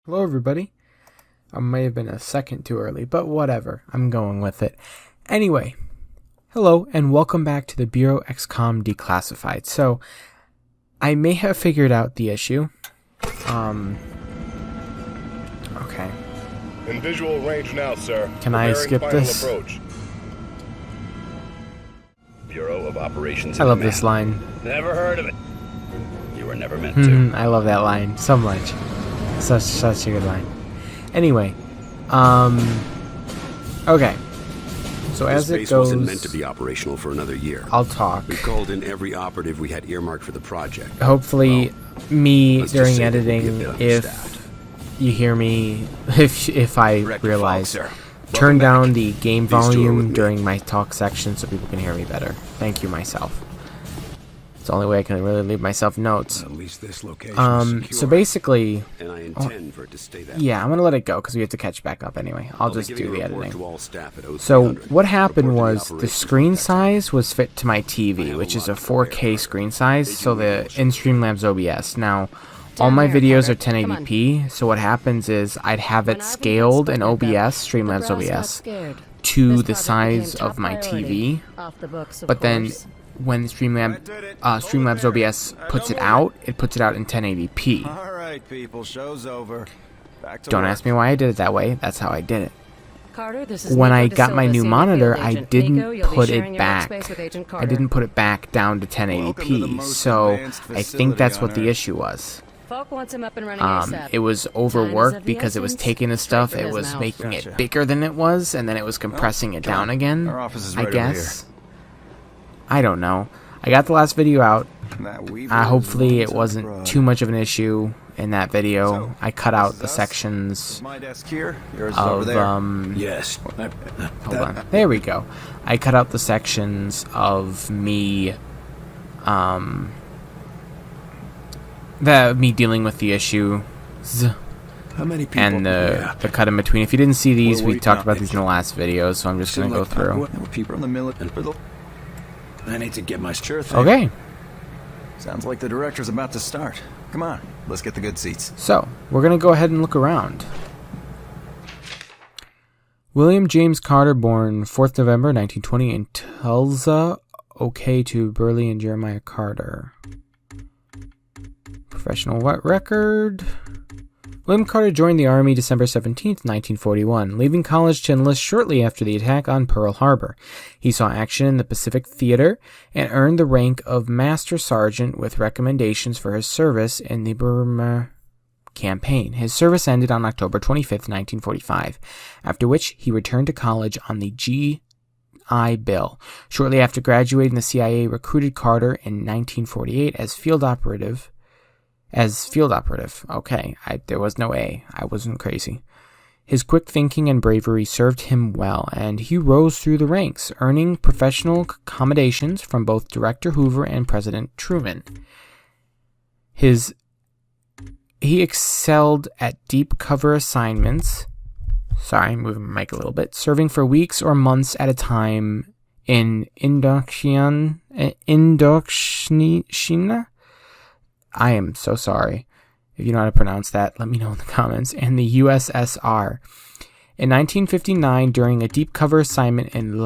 Hello, everybody. I may have been a second too early, but whatever. I'm going with it. Anyway, hello, and welcome back to the Bureau XCOM Declassified. So, I may have figured out the issue. Okay. In visual range now, sir. Can I skip this? Approach. Bureau of Operations. I love this line. Never heard of it. You were never meant to. I love that line so much. Such a good line. Anyway, okay. So as it goes, wasn't meant to be operational for another year. I'll talk. We called in every operative we had earmarked for the project. Hopefully, me let's during just say editing, that we get understaffed. if you hear me, if I realize, sir. turn Welcome down back. the game Please do it with volume me. during my talk section so people can hear me better. Thank you, myself. It's the only way I can really leave myself notes. At least this location is secure. So basically, And I intend for it to stay that yeah, I'm gonna let it go because we have to catch back up anyway. I'll way. just I'll be do giving the a report editing. to all staff at So 0300. what happened Report to was the operations screen sector. size was fit to my TV, which is a 4K screen size, so the in Streamlabs OBS. Now, all my videos are 1080p, so what happens is I'd have it scaled in OBS, Streamlabs OBS, to the size of my TV, but then when Streamlabs OBS puts it out in 1080p. All right, people, show's over. Back to Don't work. ask me why I did it that way, that's how I did it. Carter, this is When Nico I De got my Silva, new Senior monitor, Field I Agent. didn't Nico, you'll be put sharing it your back. workspace with Agent I Carter. didn't put it back down to Welcome to the 1080p, most so advanced I think facility that's on what the Earth. issue was. Falk wants him up and running ASAP. It was Time overworked is of the because it was essence. taking the Straight stuff, for it his was mouth. making Gotcha. it bigger than it was, and then it was compressing it down again. Our office is I right over guess. I don't know. I got the last video out. That Weaver Hopefully is it the wasn't broad. too much of an issue in that video. So, I cut out this the is us. sections My desk here. Yours is over of there. Yes. hold on. There we go. I cut out the sections of me me dealing with the issue How many people? and the cut in between. If you didn't see these, we talked about these in the last video, so I'm just gonna go through. There were people in the military. I need to get my Sure thing. Okay, Sounds like the director's about to start. Come on, let's get the good seats. so we're gonna go ahead and look around. William James Carter, born 4th November 1920 in Tulsa, OK to Burley and Jeremiah Carter. Professional record. William Carter joined the Army December 17th, 1941, leaving college to enlist shortly after the attack on Pearl Harbor. He saw action in the Pacific Theater and earned the rank of Master Sergeant with recommendations for his service in the Burma campaign. His service ended on October 25th, 1945, after which he returned to college on the GI Bill. Shortly after graduating, the CIA recruited Carter in 1948 as field operative. Okay, there was no A. I wasn't crazy. His quick thinking and bravery served him well, and he rose through the ranks, earning professional commendations from both Director Hoover and President Truman. He excelled at deep cover assignments. Sorry, I'm moving my mic a little bit. Serving for weeks or months at a time in Indochina. I am so sorry. If you know how to pronounce that, let me know in the comments. And the USSR. In 1959, during a deep cover assignment in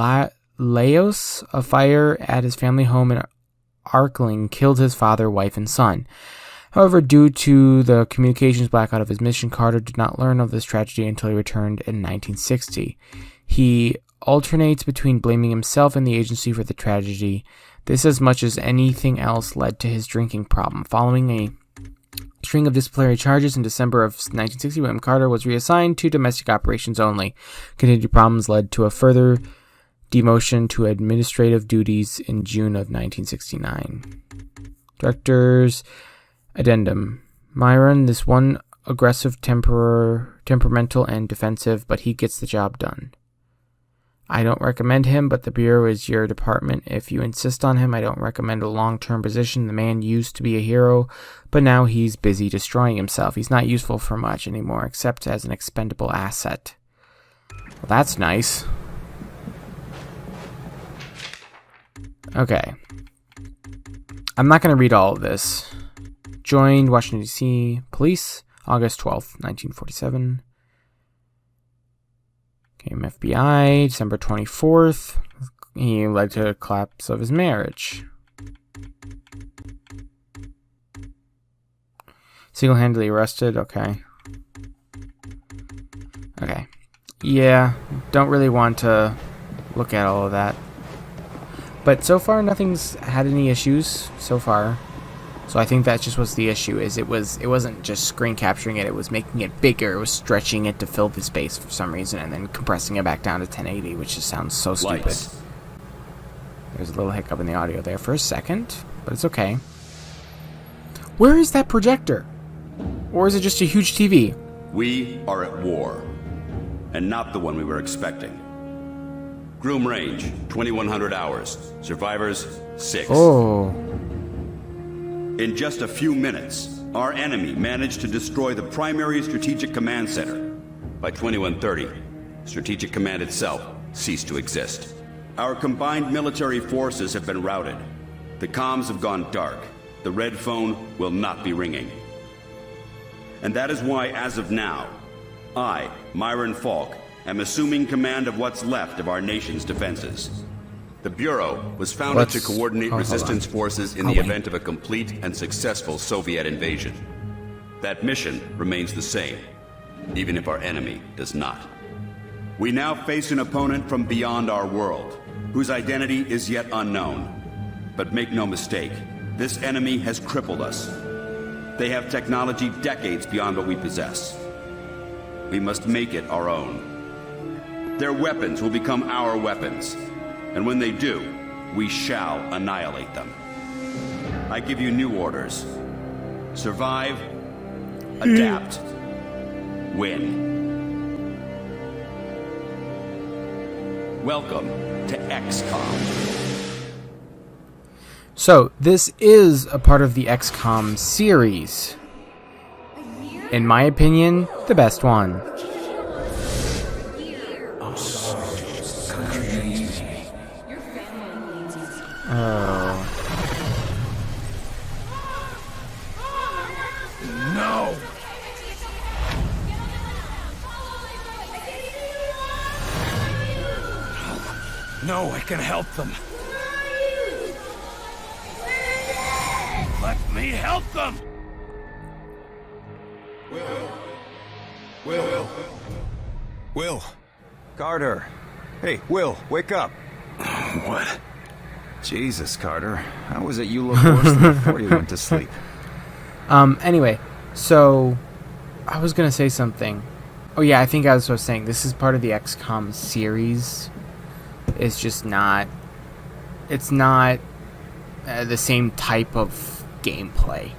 Laos, a fire at his family home in Arkling killed his father, wife, and son. However, due to the communications blackout of his mission, Carter did not learn of this tragedy until he returned in 1960. He alternates between blaming himself and the agency for the tragedy. This, as much as anything else, led to his drinking problem. Following a string of disciplinary charges in December of 1960, William Carter was reassigned to domestic operations only. Continued problems led to a further demotion to administrative duties in June of 1969. Director's Addendum. Myron, this one aggressive, temperamental, and defensive, but he gets the job done. I don't recommend him, but the Bureau is your department. If you insist on him, I don't recommend a long-term position. The man used to be a hero, but now he's busy destroying himself. He's not useful for much anymore, except as an expendable asset. Well, that's nice. Okay. I'm not going to read all of this. Joined Washington, D.C. Police. August 12th, 1947. Came FBI, December 24th. He led to the collapse of his marriage. Single-handedly arrested, okay. Okay. Yeah, don't really want to look at all of that. But so far, nothing's had any issues so far. So I think that just was the issue, is it wasn't just screen capturing it, it was making it bigger, it was stretching it to fill the space for some reason, and then compressing it back down to 1080, which just sounds so stupid. Lights. There's a little hiccup in the audio there for a second, but it's okay. Where is that projector? Or is it just a huge TV? We are at war, and not the one we were expecting. Groom range, 2100 hours. Survivors, 6. Oh. In just a few minutes, our enemy managed to destroy the primary strategic command center. By 2130, Strategic Command itself ceased to exist. Our combined military forces have been routed. The comms have gone dark. The red phone will not be ringing. And that is why, as of now, I, Myron Falk, am assuming command of what's left of our nation's defenses. The Bureau was founded to coordinate resistance forces in the event of a complete and successful Soviet invasion. That mission remains the same, even if our enemy does not. We now face an opponent from beyond our world, whose identity is yet unknown. But make no mistake, this enemy has crippled us. They have technology decades beyond what we possess. We must make it our own. Their weapons will become our weapons. And when they do, we shall annihilate them. I give you new orders. Survive, adapt, win. Welcome to XCOM. So, this is a part of the XCOM series. In my opinion, the best one. Oh. No! No, I can help them. Let me help them! Will. Carter. Hey, Will, wake up. What? Jesus, Carter. How was it you looked worse than before you went to sleep? Anyway, so I was gonna say something. Oh yeah, I think I was saying this is part of the XCOM series. It's just not. It's not the same type of gameplay.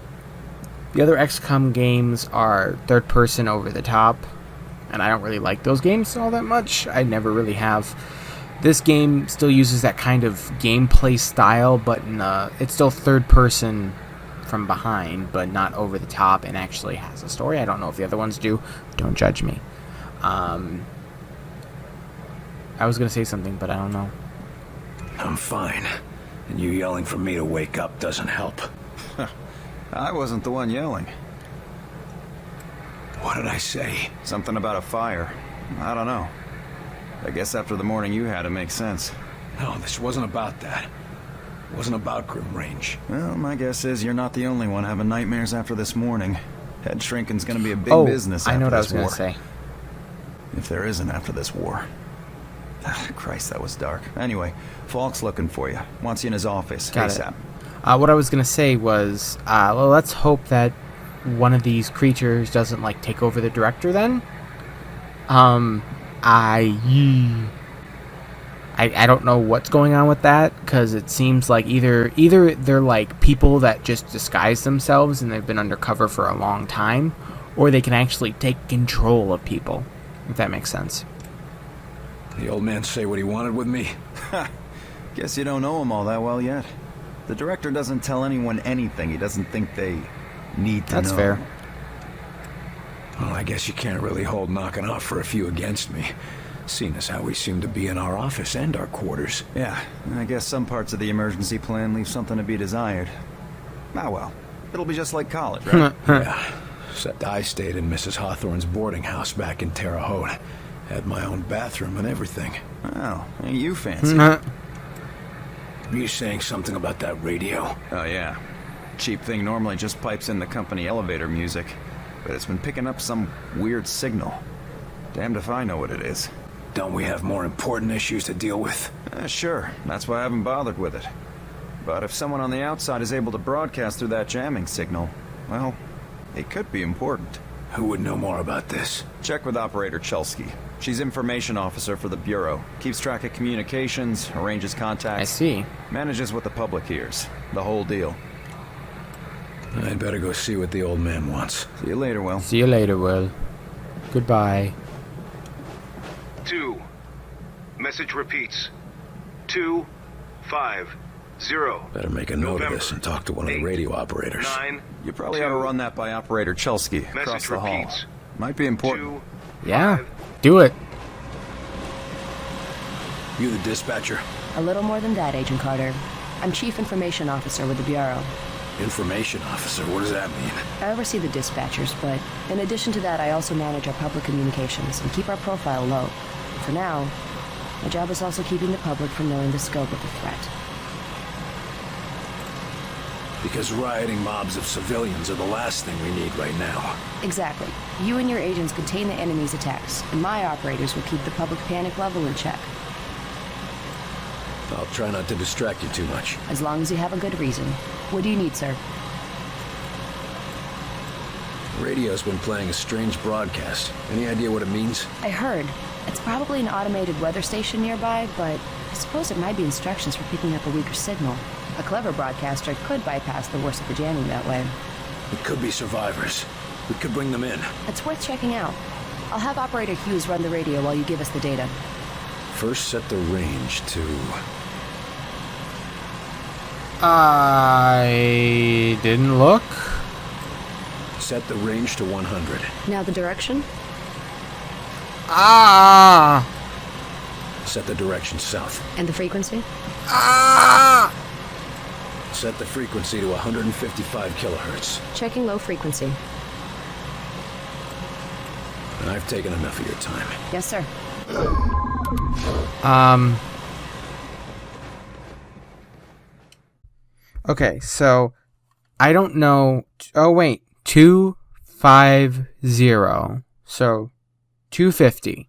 The other XCOM games are third person over the top, and I don't really like those games all that much. I never really have. This game still uses that kind of gameplay style, but it's still third person from behind, but not over the top, and actually has a story. I don't know if the other ones do. Don't judge me. I was going to say something, but I don't know. I'm fine. And you yelling for me to wake up doesn't help. I wasn't the one yelling. What did I say? Something about a fire. I don't know. I guess after the morning you had, it makes sense. No, this wasn't about that. It wasn't about Grim Range. Well, my guess is you're not the only one having nightmares after this morning. Head shrinking's gonna be a big business after I know what I was this going war. to say. If there isn't after this war. Christ, that was dark. Anyway, Falk's looking for you. Wants you in his office. Got ASAP. What I was going to say was, well, let's hope that one of these creatures doesn't, like, take over the director then. I don't know what's going on with that, because it seems like either they're, like, people that just disguise themselves and they've been undercover for a long time, or they can actually take control of people, if that makes sense. The old man say what he wanted with me? Guess you don't know him all that well yet. The director doesn't tell anyone anything he doesn't think they need to know. That's fair. Well, I guess you can't really hold knocking off for a few against me, seeing as how we seem to be in our office and our quarters. Yeah, I guess some parts of the emergency plan leave something to be desired. Ah well, it'll be just like college, right? Yeah, Except I stayed in Mrs. Hawthorne's boarding house back in Terre Haute. Had my own bathroom and everything. Well, ain't you fancy? Are you saying something about that radio? Oh, yeah. Cheap thing normally just pipes in the company elevator music, but it's been picking up some weird signal. Damned if I know what it is. Don't we have more important issues to deal with? Sure, that's why I haven't bothered with it. But if someone on the outside is able to broadcast through that jamming signal, well, it could be important. Who would know more about this? Check with Operator Chelsky. She's information officer for the Bureau. Keeps track of communications, arranges contacts. I see. Manages what the public hears. The whole deal. I'd better go see what the old man wants. See you later, Will. See you later, Will. Goodbye. 2. Message repeats. 250. Better make a note of this and talk to one of the radio operators. 9. You probably ought to run that by Operator Chelsky across Message the hall. repeats. Might be important. 2. Yeah, do it. You the dispatcher? A little more than that, Agent Carter. I'm Chief Information Officer with the Bureau. Information officer, what does that mean? I oversee the dispatchers, but in addition to that, I also manage our public communications and keep our profile low. And for now, my job is also keeping the public from knowing the scope of the threat. Because rioting mobs of civilians are the last thing we need right now. Exactly. You and your agents contain the enemy's attacks, and my operators will keep the public panic level in check. I'll try not to distract you too much. As long as you have a good reason. What do you need, sir? Radio's been playing a strange broadcast. Any idea what it means? I heard. It's probably an automated weather station nearby, but I suppose it might be instructions for picking up a weaker signal. A clever broadcaster could bypass the worst of the jamming that way. It could be survivors. We could bring them in. It's worth checking out. I'll have Operator Hughes run the radio while you give us the data. First set the range to... I didn't look. Set the range to 100. Now the direction? Ah! Set the direction south. And the frequency? Ah! Set the frequency to 155 kilohertz. Checking low frequency. And I've taken enough of your time. Yes, sir. Okay, so I don't know. Oh, wait. 250. So 250.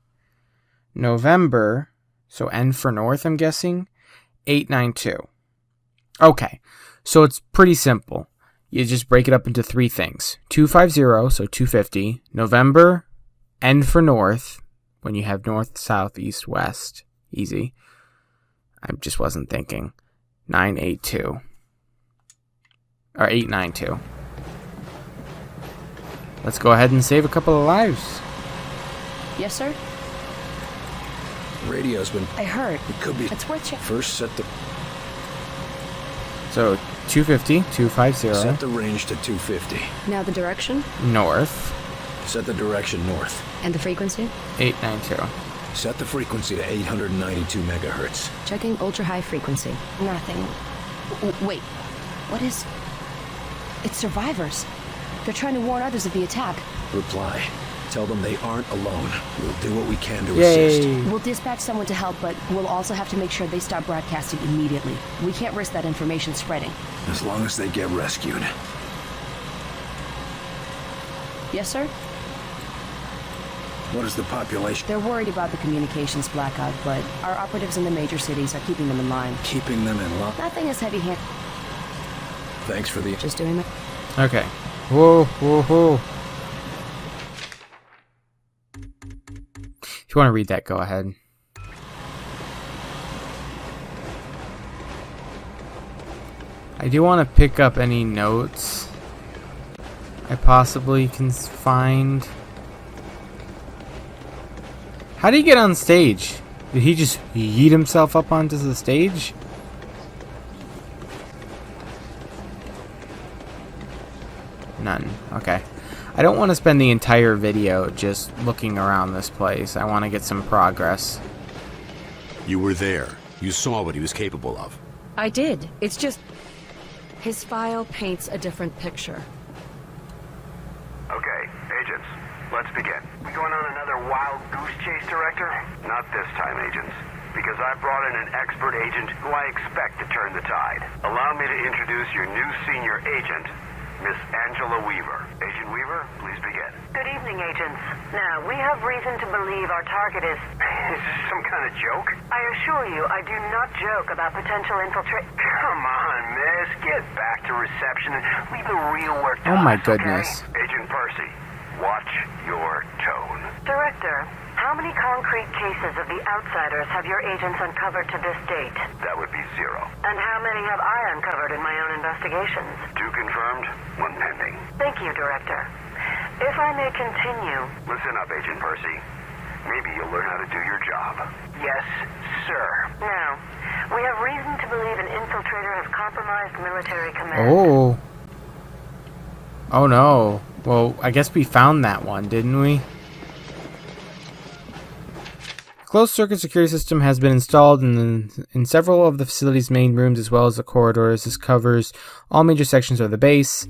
November. So N for North, I'm guessing. 892. Okay, so it's pretty simple. You just break it up into three things. 250, so 250. November, N for North. When you have north, south, east, west. Easy. I just wasn't thinking. 982. Or 892. Let's go ahead and save a couple of lives. Yes, sir? Radio's been... I heard. It could be... It's worth checking. First set the... So 250, 250. Set the range to 250. Now the direction? North. Set the direction north. And the frequency? 892. Set the frequency to 892 megahertz. Checking ultra-high frequency. Nothing. Wait. What is... It's survivors. They're trying to warn others of the attack. Reply. Tell them they aren't alone. We'll do what we can to Yay. assist. We'll dispatch someone to help, but we'll also have to make sure they stop broadcasting immediately. We can't risk that information spreading. As long as they get rescued. Yes, sir? What is the population? They're worried about the communications blackout, but our operatives in the major cities are keeping them in line. Keeping them in line. Nothing is heavy-handed. Thanks for the... Just doing my... Okay. Whoa, whoa, whoa. If you want to read that, go ahead. I do want to pick up any notes I possibly can find. How did he get on stage? Did he just yeet himself up onto the stage? None. Okay. I don't want to spend the entire video just looking around this place. I want to get some progress. You were there. You saw what he was capable of. I did. It's just... his file paints a different picture. Okay, agents, let's begin. We going on another wild goose chase, Director? Not this time, agents. Because I brought in an expert agent who I expect to turn the tide. Allow me to introduce your new senior agent, Miss Angela Weaver. Agent Weaver, please begin. Good evening, agents. Now, we have reason to believe our target is... Is this some kind of joke? I assure you, I do not joke about potential infiltrate... Come on, miss. Get back to reception and leave the real work to Oh my us, goodness. okay? Agent Percy, watch your tone. Director, how many concrete cases of the outsiders have your agents uncovered to this date? That would be 0. And how many have I uncovered in my own investigations? 2 confirmed, 1 pending. Thank you, Director. If I may continue... Listen up, Agent Percy. Maybe you'll learn how to do your job. Yes, sir. Now, we have reason to believe an infiltrator has compromised military command. Oh. Oh no. Well, I guess we found that one, didn't we? Closed circuit security system has been installed in several of the facility's main rooms as well as the corridors. This covers all major sections of the base.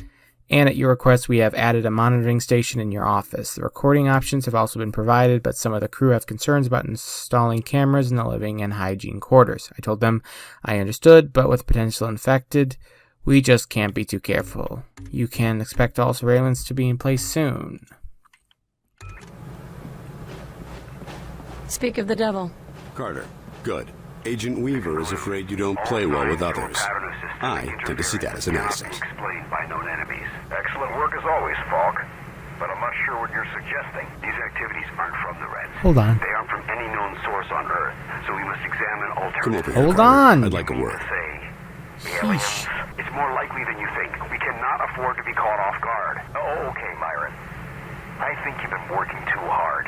And at your request, we have added a monitoring station in your office. The recording options have also been provided, but some of the crew have concerns about installing cameras in the living and hygiene quarters. I told them I understood, but with potential infected, we just can't be too careful. You can expect all surveillance to be in place soon. Speak of the devil. Carter, good. Agent Weaver is afraid you don't play well with others. I tend to see that as an asset. Explained by known enemies. Excellent work as always, Falk. But I'm not sure what you're suggesting. These activities aren't from the Reds. Hold on. They aren't from any known source on Earth, so we must examine alternate... Come over here, Hold Carter. on. I'd like a word. Sheesh. It's more likely than you think. We cannot afford to be caught off guard. Oh, okay, Myron. I think you've been working too hard.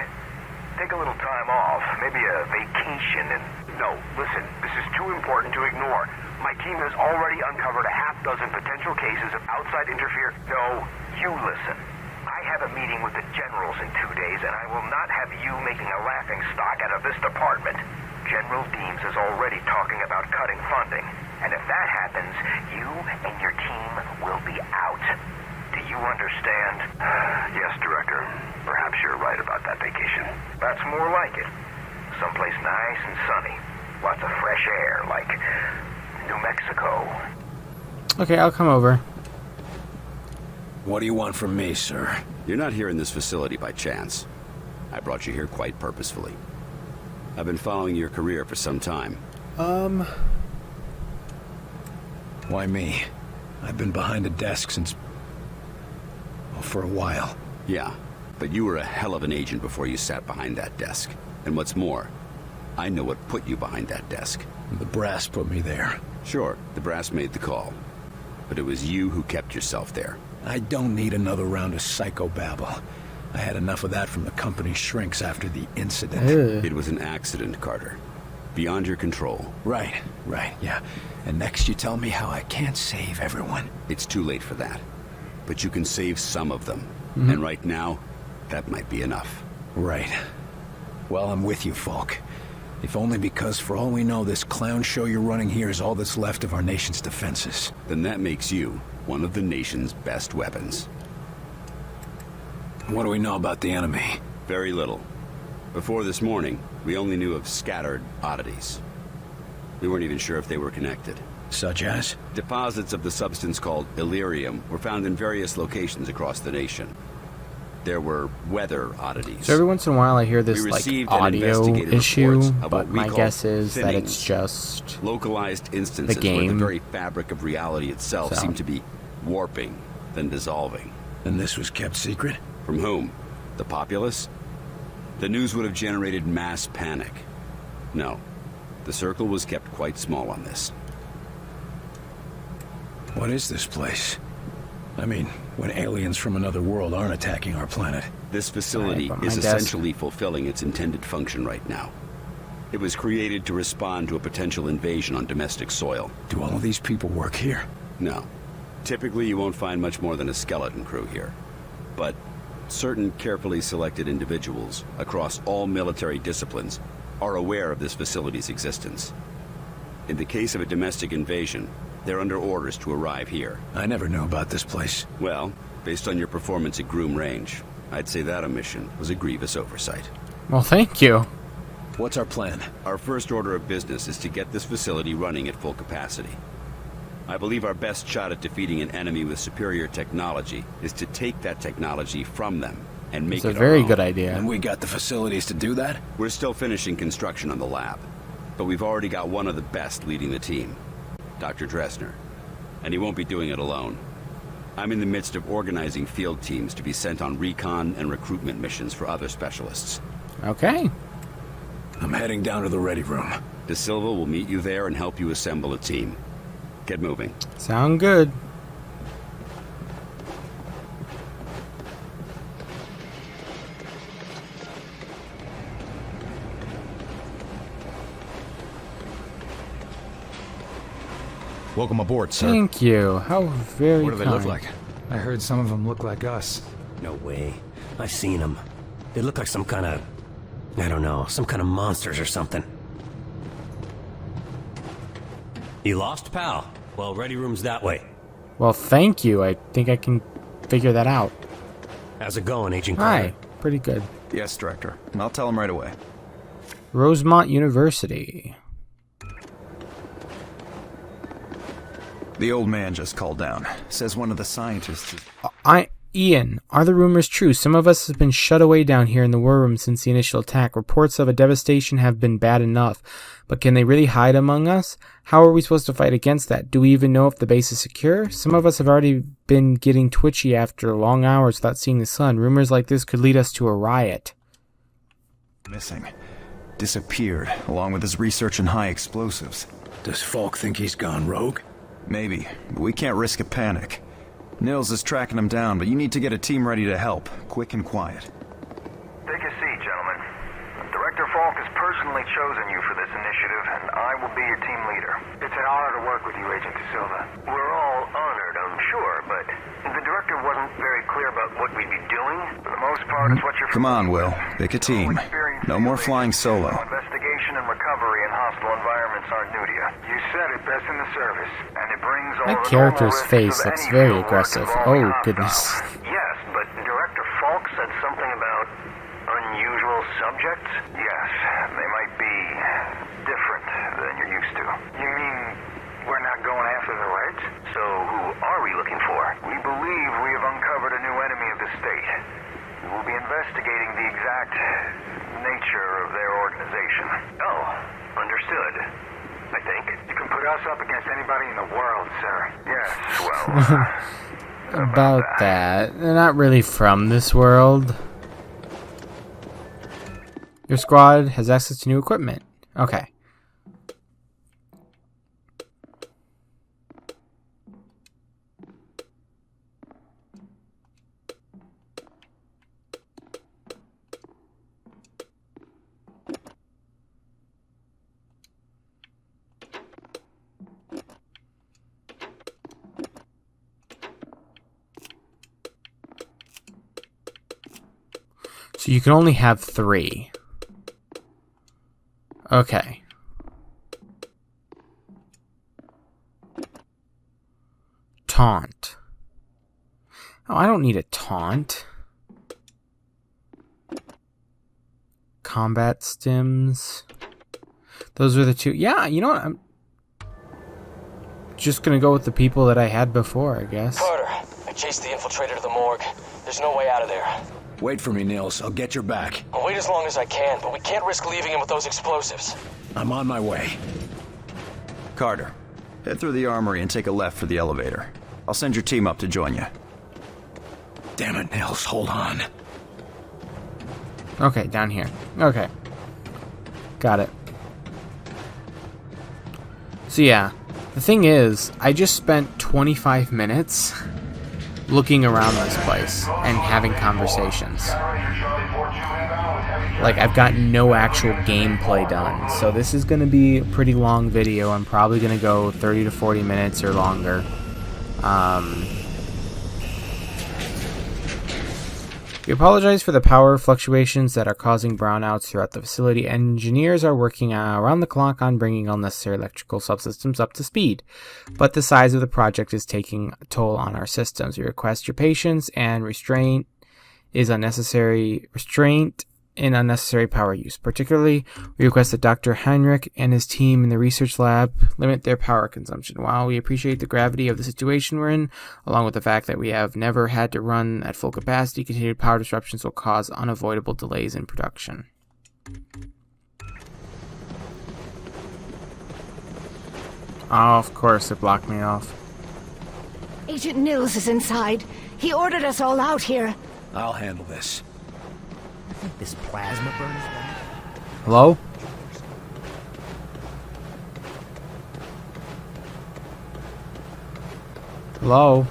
Take a little time off, maybe a vacation, and... No, listen, this is too important to ignore. My team has already uncovered a half-dozen potential cases of outside interference. No, you listen. I have a meeting with the generals in 2 days, and I will not have you making a laughing stock out of this department. General Deems is already talking about cutting funding, and if that happens, you and your team will be out. Do you understand? Yes, Director. Perhaps you're right about that vacation. That's more like it. Someplace nice and sunny. Lots of fresh air, like New Mexico. Okay, I'll come over. What do you want from me, sir? You're not here in this facility by chance. I brought you here quite purposefully. I've been following your career for some time. Why me? I've been behind a desk since... well, for a while. Yeah, but you were a hell of an agent before you sat behind that desk. And what's more, I know what put you behind that desk. The brass put me there. Sure, the brass made the call. But it was you who kept yourself there. I don't need another round of psychobabble. I had enough of that from the company's shrinks after the incident. Ugh. It was an accident, Carter. Beyond your control. Right, yeah. And next you tell me how I can't save everyone. It's too late for that. But you can save some of them. And right now, that might be enough. Right. Well, I'm with you, Falk. If only because, for all we know, this clown show you're running here is all that's left of our nation's defenses. Then that makes you one of the nation's best weapons. What do we know about the enemy? Very little. Before this morning, we only knew of scattered oddities. We weren't even sure if they were connected. Such as? Deposits of the substance called Illyrium were found in various locations across the nation. There were weather oddities. So every once in a while I hear this We like received an audio investigative issue, report of but what we my call guess is that it's thinnings. just Localized instances the game. where the very fabric of reality itself So. seemed to be warping, then dissolving. And this was kept secret? From whom? The populace? The news would have generated mass panic. No. The circle was kept quite small on this. What is this place? I mean, when aliens from another world aren't attacking our planet. This facility Right, but is my desk- essentially fulfilling its intended function right now. It was created to respond to a potential invasion on domestic soil. Do all of these people work here? No. Typically, you won't find much more than a skeleton crew here. But certain carefully selected individuals across all military disciplines are aware of this facility's existence. In the case of a domestic invasion, they're under orders to arrive here. I never knew about this place. Well, Based on your performance at Groom Range, I'd say that omission was a grievous oversight. Well, thank you. What's our plan? Our first order of business is to get this facility running at full capacity. I believe our best shot at defeating an enemy with superior technology is to take that technology from them and make It's it a very our own. good idea. And we got the facilities to do that? We're still finishing construction on the lab, but we've already got one of the best leading the team, Dr. Dressner. And he won't be doing it alone. I'm in the midst of organizing field teams to be sent on recon and recruitment missions for other specialists. Okay. I'm heading down to the ready room. De Silva will meet you there and help you assemble a team. Get moving. Sound good. Welcome aboard, sir. Thank you. How very What do they kind. look like? I heard some of them look like us. No way. I've seen them. They look like some kind of... I don't know, some kind of monsters or something. You lost, pal? Well, ready room's that way. Well, thank you. I think I can figure that out. How's it going, Agent Carter? Hi. Pretty good. Yes, Director. And I'll tell him right away. Rosemont University. The old man just called down. Says one of the scientists is... Ian, are the rumors true? Some of us have been shut away down here in the war room since the initial attack. Reports of a devastation have been bad enough, but can they really hide among us? How are we supposed to fight against that? Do we even know if the base is secure? Some of us have already been getting twitchy after long hours without seeing the sun. Rumors like this could lead us to a riot. missing. Disappeared, along with his research in high explosives. Does Falk think he's gone rogue? Maybe, but we can't risk a panic. Nils is tracking him down, but you need to get a team ready to help, quick and quiet. Take a seat, gentlemen. Director Falk has personally chosen you for this initiative, and I will be your team leader. It's an honor to work with you, Agent De Silva. We're all honored, I'm sure, but the director wasn't very clear about what we'd be doing. For the most part, it's what you're... Come on, Will. Pick a team. No more flying solo. Investigation and recovery in hostile environments aren't new to you. You said it best in the service, and it brings all That the character's normal risks face of looks any very field work aggressive. involving Oh, hostiles. goodness. Yes, but Director Falk said something about unusual subjects? Yes, they might be different than you're used to. You mean we're not going after the Reds? So who are we looking for? We believe we have uncovered a new enemy of the state. We will be investigating the exact nature of their organization. Oh, understood. I think. You can put us up against anybody in the world, sir. Yes, well... About that. They're not really from this world. Your squad has access to new equipment. Okay. So you can only have 3. Okay. Taunt. Oh, I don't need a taunt. Combat stims. Those are the 2. Yeah, you know what? I'm just gonna go with the people that I had before, I guess. Carter, I chased the infiltrator to the morgue. There's no way out of there. Wait for me, Nils. I'll get your back. I'll wait as long as I can, but we can't risk leaving him with those explosives. I'm on my way. Carter, head through the armory and take a left for the elevator. I'll send your team up to join you. Damn it, Nils. Hold on. Okay, down here. Okay. Got it. So yeah, the thing is, I just spent 25 minutes looking around this place and having conversations. Like, I've got no actual gameplay done. So this is going to be a pretty long video. I'm probably going to go 30 to 40 minutes or longer. We apologize for the power fluctuations that are causing brownouts throughout the facility. Engineers are working around the clock on bringing all necessary electrical subsystems up to speed, but the size of the project is taking a toll on our systems. We request your patience and restraint in unnecessary power use. Particularly, we request that Dr. Heinrich and his team in the research lab limit their power consumption. While we appreciate the gravity of the situation we're in, along with the fact that we have never had to run at full capacity, continued power disruptions will cause unavoidable delays in production. Oh, of course it blocked me off. Agent Nils is inside. He ordered us all out here. I'll handle this. I think this plasma burn is bad. Hello? Hello?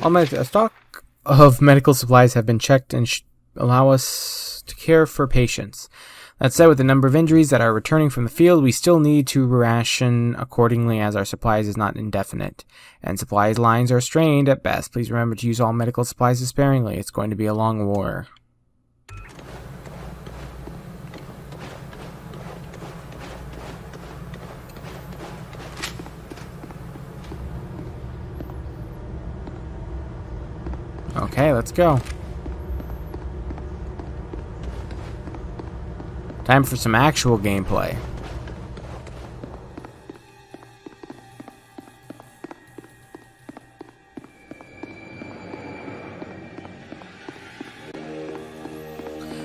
A stock of medical supplies have been checked and allow us to care for patients. That said, with the number of injuries that are returning from the field, we still need to ration accordingly as our supplies is not indefinite, and supplies lines are strained at best. Please remember to use all medical supplies sparingly. It's going to be a long war. Okay, let's go. Time for some actual gameplay.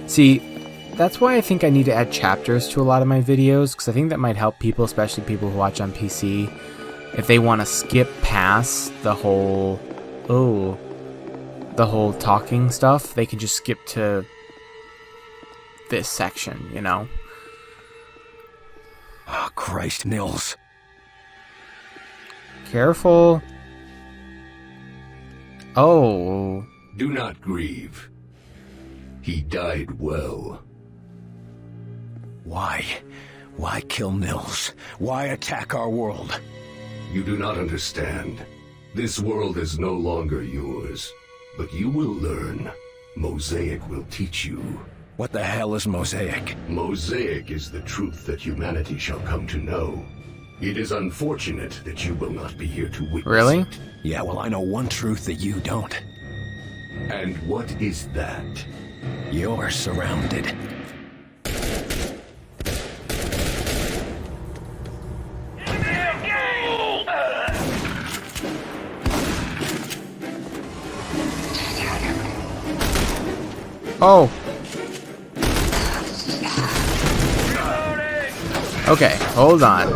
See, that's why I think I need to add chapters to a lot of my videos, because I think that might help people, especially people who watch on PC, if they want to skip past the whole talking stuff. They can just skip to this section, you know? Oh, Christ, Nils. Careful. Oh. Do not grieve. He died well. Why? Why kill Nils? Why attack our world? You do not understand. This world is no longer yours. But you will learn. Mosaic will teach you. What the hell is Mosaic? Mosaic is the truth that humanity shall come to know. It is unfortunate that you will not be here to witness Really? it. Yeah, well, I know one truth that you don't. And what is that? You're surrounded. Oh. Okay, hold on.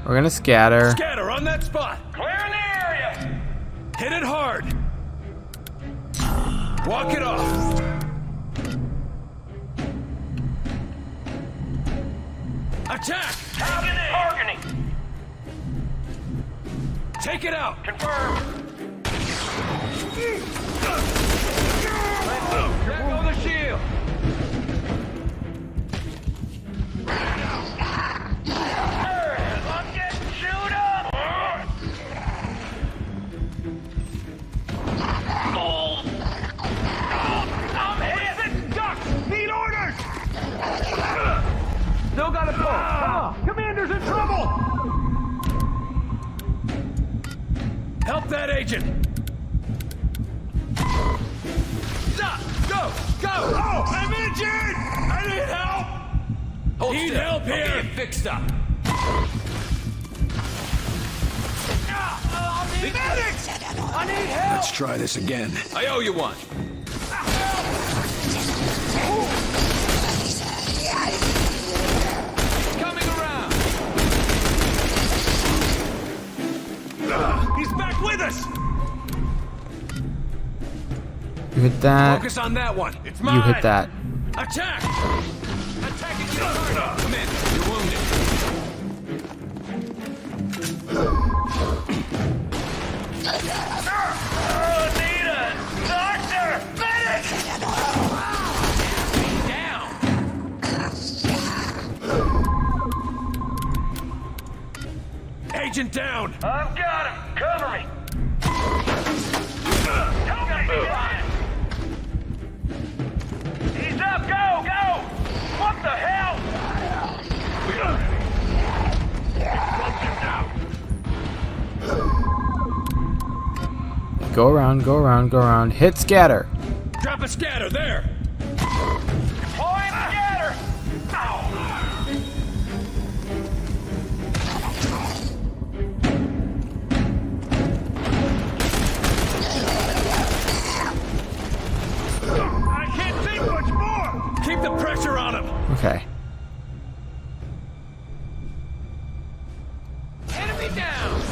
We're gonna scatter. Scatter on that spot! Clearing the area! Hit it hard! Walk it off! Attack! Targeting! Take it out! Confirmed! Let go the shield! I'm getting chewed up! I'm hit! Duck! Need orders! Still got a pull! Come on! Commander's in trouble! Help that agent! Stop! Go! Go! Oh! I'm injured! I need help! Hold need still. Help here! Okay, fixed up! Medics! I need help! Let's try this again. I owe you one. Coming around! He's back with us! You hit that. Focus on that one. It's mine. You hit that. Attack! Attacking you. Come in. You're wounded. Need a doctor! Medic! Down. agent down! I've got him! Cover me! Help me! He's up! Go! Go! What the hell? Go around, go around, go around. Hit scatter. Drop a scatter, there! Deploying scatter! Ow! I can't take much more! Keep the pressure on him! Okay. Enemy down!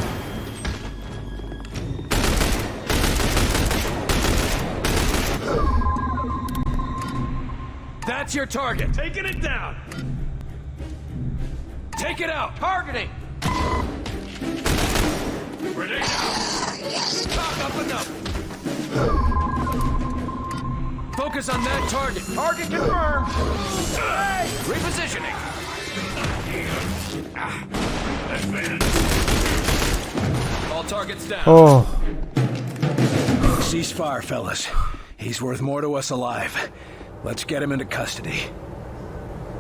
That's your target. Taking it down. Take it out. Targeting. Grenade out. Cock up and up. Focus on that target. Target confirmed! Hey! Repositioning. All targets down. Oh. Ceasefire, fellas. He's worth more to us alive. Let's get him into custody.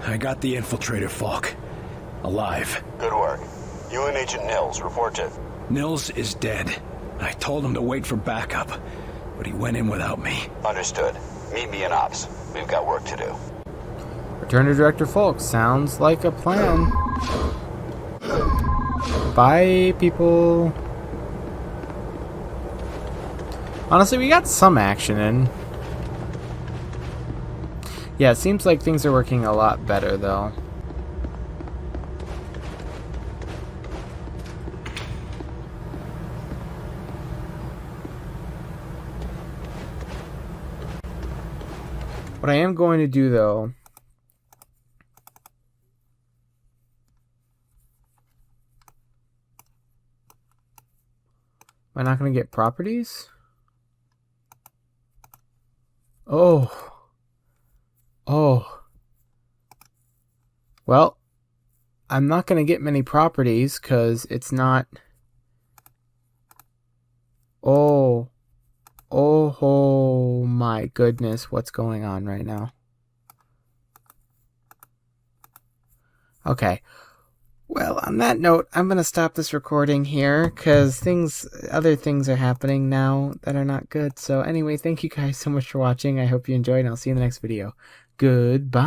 I got the Infiltrator, Falk. Alive. Good work. You and Agent Nils, report to... Nils is dead. I told him to wait for backup, but he went in without me. Understood. Meet me in Ops. We've got work to do. Return to Director Folk. Sounds like a plan. Bye, people. Honestly, we got some action in. Yeah, it seems like things are working a lot better, though. What I am going to do, though... Am I not going to get properties? Oh... Oh. Well, I'm not going to get many properties because it's not... Oh. Oh my goodness, what's going on right now? Okay. Well, on that note, I'm going to stop this recording here because other things are happening now that are not good. So anyway, thank you guys so much for watching. I hope you enjoyed and I'll see you in the next video. Goodbye.